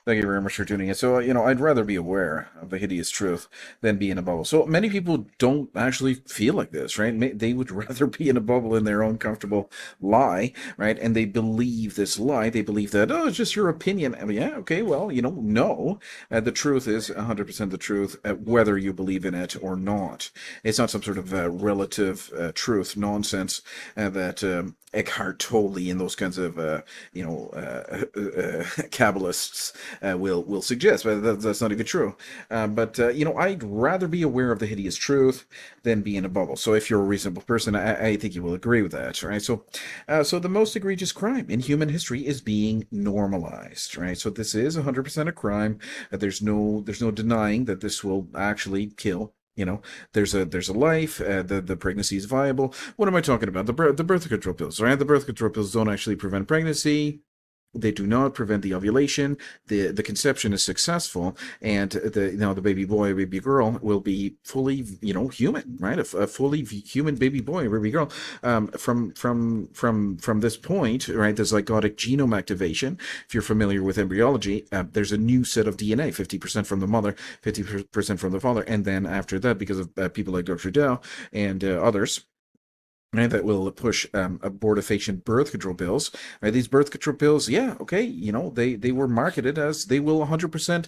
Thank you very much for tuning in. So, I'd rather be aware of the hideous truth than be in a bubble. So many people don't actually feel like this, right? They would rather be in a bubble in their own comfortable lie, right? And they believe this lie. They believe that, oh, it's just your opinion. I mean, yeah, okay, well, no. The truth is 100% the truth, whether you believe in it or not. It's not some sort of relative truth nonsense that Eckhart Tolle and those kinds of, Kabbalists will suggest, but that's not even true. But I'd rather be aware of the hideous truth than be in a bubble. So if you're a reasonable person, I think you will agree with that, right? So the most egregious crime in human history is being normalized, right? So this is 100% a crime. There's no denying that this will actually kill. There's a life. The pregnancy is viable. What am I talking about? The birth control pills, right? The birth control pills don't actually prevent pregnancy. They do not prevent the ovulation. The conception is successful, and the baby boy, baby girl will be fully human, right? A fully human baby boy, baby girl. From this point, right? The zygotic genome activation. If you're familiar with embryology, there's a new set of DNA, 50% from the mother, 50% from the father, and then after that, because of people like Dr. Dow and others, right, that will push abortifacient birth control pills. Right, these birth control pills, yeah, okay, they were marketed as they will 100%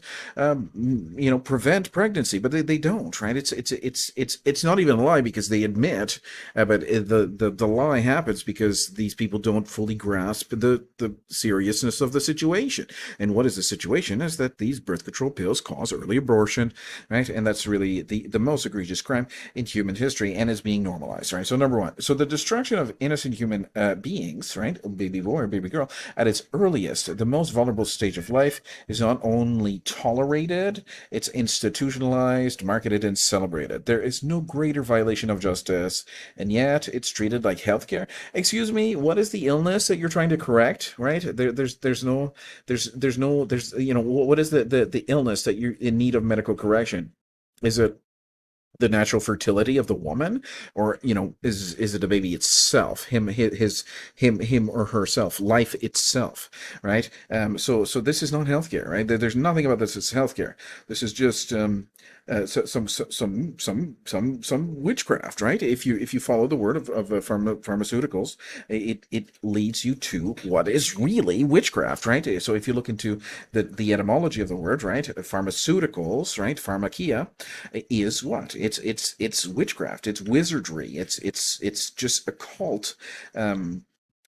prevent pregnancy, but they don't, right? It's not even a lie because they admit, but the lie happens because these people don't fully grasp the seriousness of the situation. And what is the situation is that these birth control pills cause early abortion, right? And that's really the most egregious crime in human history and is being normalized, right? So number one, so the destruction of innocent human beings, right, baby boy or baby girl, at its earliest, the most vulnerable stage of life, is not only tolerated, it's institutionalized, marketed, and celebrated. There is no greater violation of justice, and yet it's treated like healthcare. Excuse me, what is the illness that you're trying to correct, right? What is the illness that you're in need of medical correction? Is it the natural fertility of the woman, or is it the baby itself, him or herself, life itself, right? So this is not healthcare, right? There's nothing about this as healthcare. This is just some witchcraft, right? If you follow the word of pharmaceuticals, it leads you to what is really witchcraft, right? So if you look into the etymology of the word, right, pharmaceuticals, right, pharmakia, is what? It's witchcraft. It's wizardry. It's just occult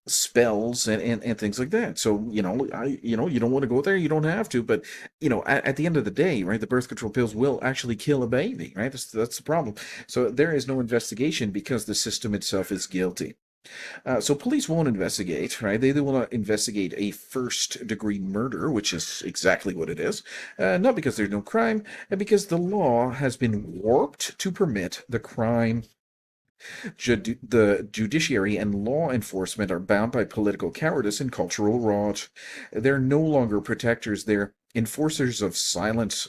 spells and things like that. So you don't want to go there. You don't have to, but at the end of the day, right, the birth control pills will actually kill a baby, right? That's the problem. So there is no investigation because the system itself is guilty. So police won't investigate, right? They will not investigate a first-degree murder, which is exactly what it is. Not because there's no crime, and because the law has been warped to permit the crime. The judiciary and law enforcement are bound by political cowardice and cultural rot. They're no longer protectors, they're enforcers of silence.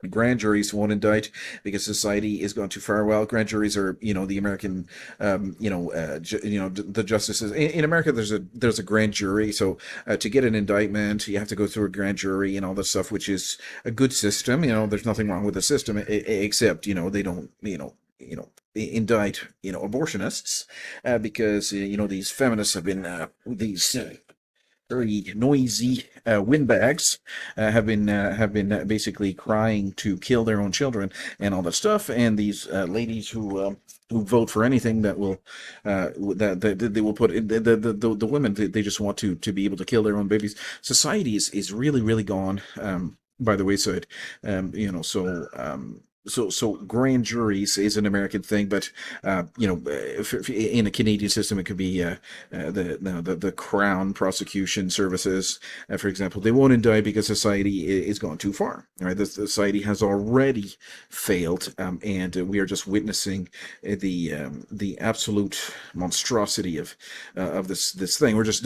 Grand juries won't indict because society is gone too far. Well, grand juries are, the American, the justices in America. There's a grand jury, so to get an indictment, you have to go through a grand jury and all this stuff, which is a good system. There's nothing wrong with the system, except they don't, indict abortionists because these feminists have been these very noisy windbags have been basically crying to kill their own children and all that stuff. And these ladies who vote for anything that will that they will put in the women, they just want to be able to kill their own babies. Society is really really gone by the wayside. So grand juries is an American thing, but in a Canadian system, it could be the Crown Prosecution Services, for example. They won't indict because society is gone too far. Right, the society has already failed, and we are just witnessing the absolute monstrosity of this thing. We're just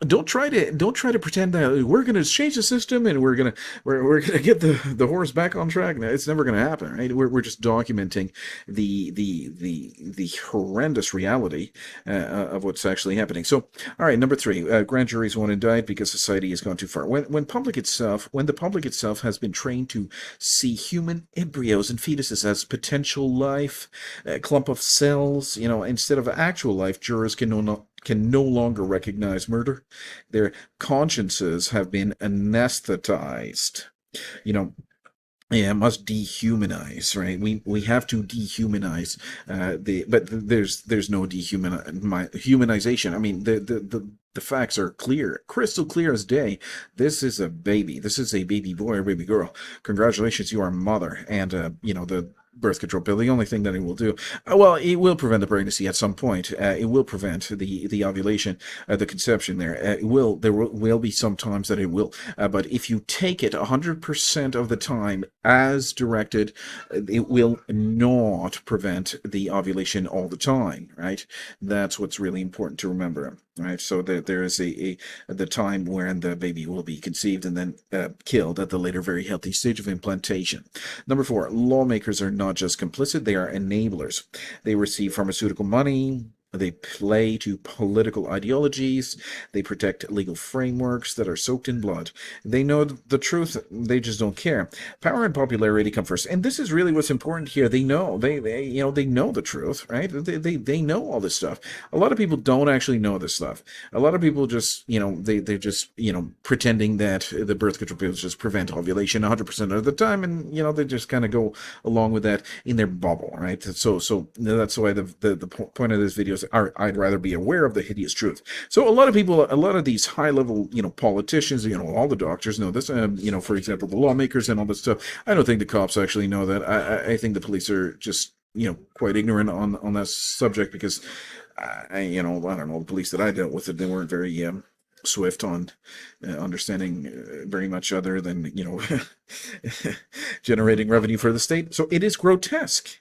don't try to pretend that we're going to change the system and we're going to get the horse back on track. No, it's never going to happen, right? We're just documenting the horrendous reality of what's actually happening. So, all right, number three, grand juries won't indict because society has gone too far. When the public itself has been trained to see human embryos and fetuses as potential life, a clump of cells, instead of actual life, jurors can no longer recognize murder. Their consciences have been anesthetized. You know, yeah, it must dehumanize, right? We have to dehumanize but there's no dehumanization. I mean, the facts are clear, crystal clear as day. This is a baby. This is a baby boy or baby girl. Congratulations, you are a mother, and the birth control pill. The only thing that it will do, well, it will prevent the pregnancy at some point. It will prevent the ovulation, the conception. There will be some times that it will, but if you take it 100% of the time as directed, it will not prevent the ovulation all the time. Right? That's what's really important to remember. Right? So there is the time when the baby will be conceived and then killed at the later, very healthy stage of implantation. Number four, lawmakers are not just complicit, they are enablers. They receive pharmaceutical money, they play to political ideologies, they protect legal frameworks that are soaked in blood. They know the truth, they just don't care. Power and popularity come first, and this is really what's important here. They know, they know the truth, right? They know all this stuff. A lot of people don't actually know this stuff. A lot of people just, they're just, pretending that the birth control pills just prevent ovulation 100% of the time, and they just kind of go along with that in their bubble, right? So that's why the point of this video is I'd rather be aware of the hideous truth. So a lot of these high level, politicians, all the doctors know this, for example, the lawmakers and all this stuff. I don't think the cops actually know that. I think the police are just, quite ignorant on that subject because, I don't know, the police that I dealt with, they weren't very swift on understanding very much other than, generating revenue for the state. So it is grotesque.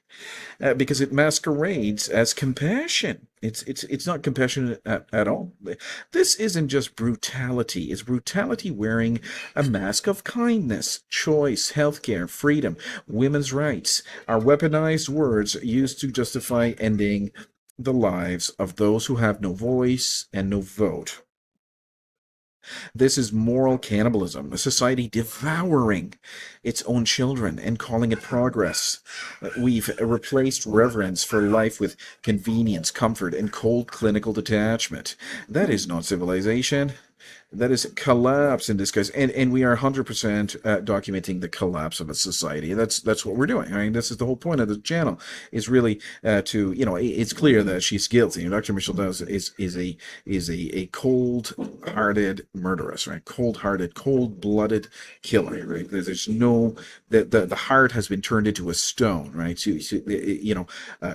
Because it masquerades as compassion. It's not compassion at all. This isn't just brutality. It's brutality wearing a mask of kindness, choice, healthcare, freedom, women's rights. Are weaponized words used to justify ending the lives of those who have no voice and no vote. This is moral cannibalism, a society devouring its own children and calling it progress. We've replaced reverence for life with convenience, comfort, and cold clinical detachment. That is not civilization. That is collapse in disguise, and we are 100% documenting the collapse of a society. That's what we're doing. I mean, this is the whole point of the channel. Is really to it's clear that she's guilty. Dr. Mitchell Dawes is a cold-hearted murderess, right? Cold-hearted, cold-blooded killer, right? There's no the heart has been turned into a stone, right?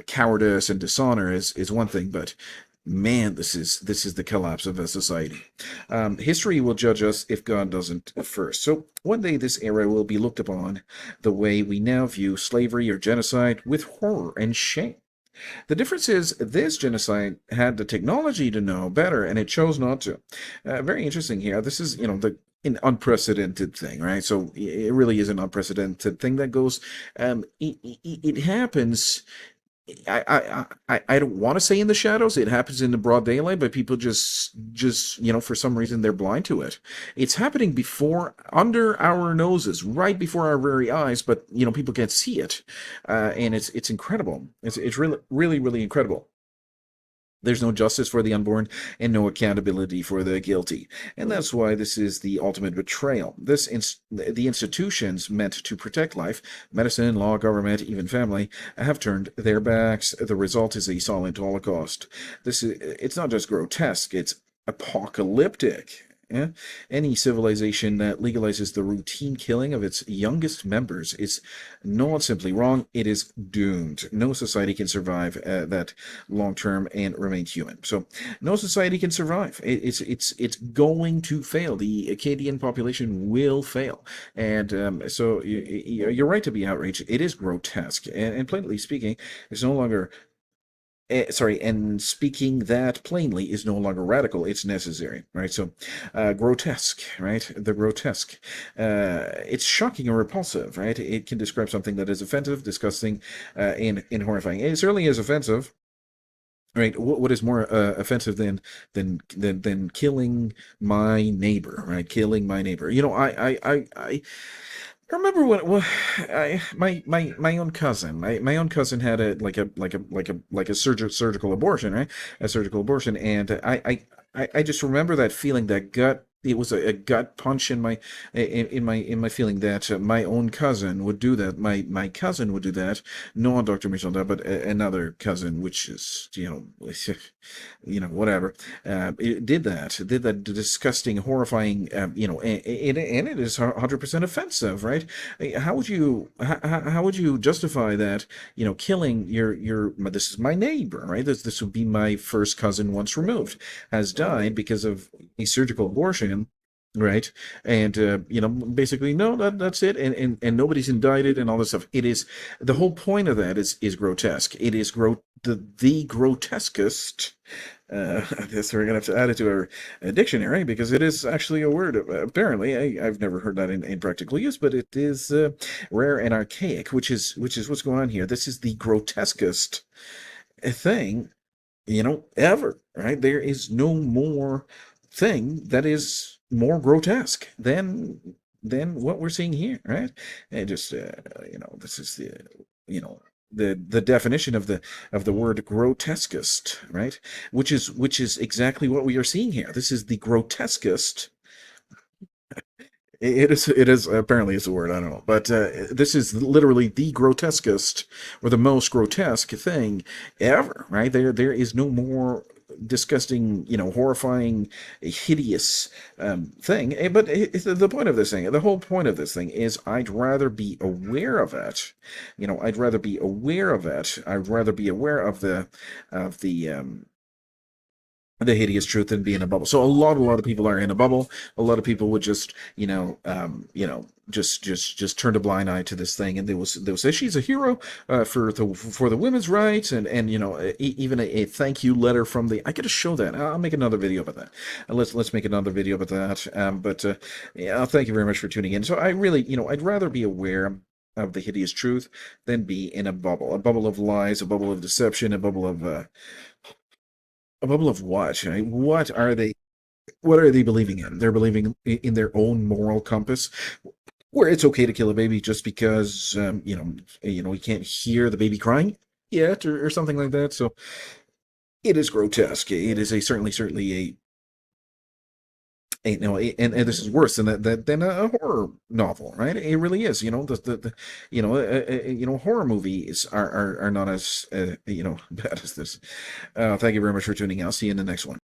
Cowardice and dishonor is one thing, but man, this is the collapse of a society. History will judge us if God doesn't first. So one day this era will be looked upon the way we now view slavery or genocide, with horror and shame. The difference is this genocide had the technology to know better, and it chose not to. Very interesting here. This is, an unprecedented thing, right? So it really is an unprecedented thing that goes. It happens. I don't want to say in the shadows. It happens in the broad daylight, but people just for some reason they're blind to it. It's happening under our noses, right before our very eyes, but people can't see it, and it's incredible. It's really really really incredible. There's no justice for the unborn and no accountability for the guilty. And that's why this is the ultimate betrayal. The institutions meant to protect life, medicine, law, government, even family, have turned their backs. The result is a silent holocaust. It's not just grotesque, it's apocalyptic. Yeah? Any civilization that legalizes the routine killing of its youngest members is not simply wrong, it is doomed. No society can survive that long term and remain human. So no society can survive. It's going to fail. The Acadian population will fail. And so you're right to be outraged. It is grotesque. And plainly speaking, it's no longer sorry, and speaking that plainly is no longer radical, it's necessary, right? So grotesque, right? The grotesque, it's shocking or repulsive, right? It can describe something that is offensive, disgusting, and horrifying. It certainly is offensive. Right. What is more offensive than killing my neighbor? Right. Killing my neighbor. I remember when my own cousin, my own cousin had a surgical abortion, right? A surgical abortion, and I just remember that feeling, that gut. It was a gut punch in my feeling that my own cousin would do that. My cousin would do that. Not Dr. Michelda, but another cousin, which is whatever. It did that disgusting, horrifying, and it is 100% offensive, right? How would you justify that? Killing your this is my neighbor, right? This would be my first cousin once removed, has died because of a surgical abortion. Right, and basically, no, that's it, and nobody's indicted and all this stuff. It is the whole point of that is grotesque. It is the grotesquest. I guess we're gonna have to add it to our dictionary because it is actually a word. Apparently, I've never heard that in practical use, but it is rare and archaic, which is what's going on here. This is the grotesquest thing, ever. Right? There is no more thing that is more grotesque than what we're seeing here, right? And just this is the definition of the word grotesquest, right? Which is exactly what we are seeing here. This is the grotesquest. It is apparently it's a word, I don't know, but this is literally the grotesquest or the most grotesque thing ever, right? There is no more disgusting, horrifying, hideous thing. But the point of this thing, the whole point of this thing is, I'd rather be aware of it. I'd rather be aware of it. I'd rather be aware of the hideous truth than be in a bubble. So a lot of people are in a bubble. A lot of people would just, just turn a blind eye to this thing, and they will say she's a hero for the women's rights, and even a thank you letter from the. I got to show that. I'll make another video about that. Let's make another video about that. But yeah, thank you very much for tuning in. So I really, I'd rather be aware of the hideous truth than be in a bubble of lies, a bubble of deception, a bubble of what? Right? What are they? What are they believing in? They're believing in their own moral compass, where it's okay to kill a baby just because we can't hear the baby crying yet, or something like that. So it is grotesque. It is certainly and this is worse than a horror novel, right? It really is. Horror movies are not as bad as this. Thank you very much for tuning in. I'll see you in the next one.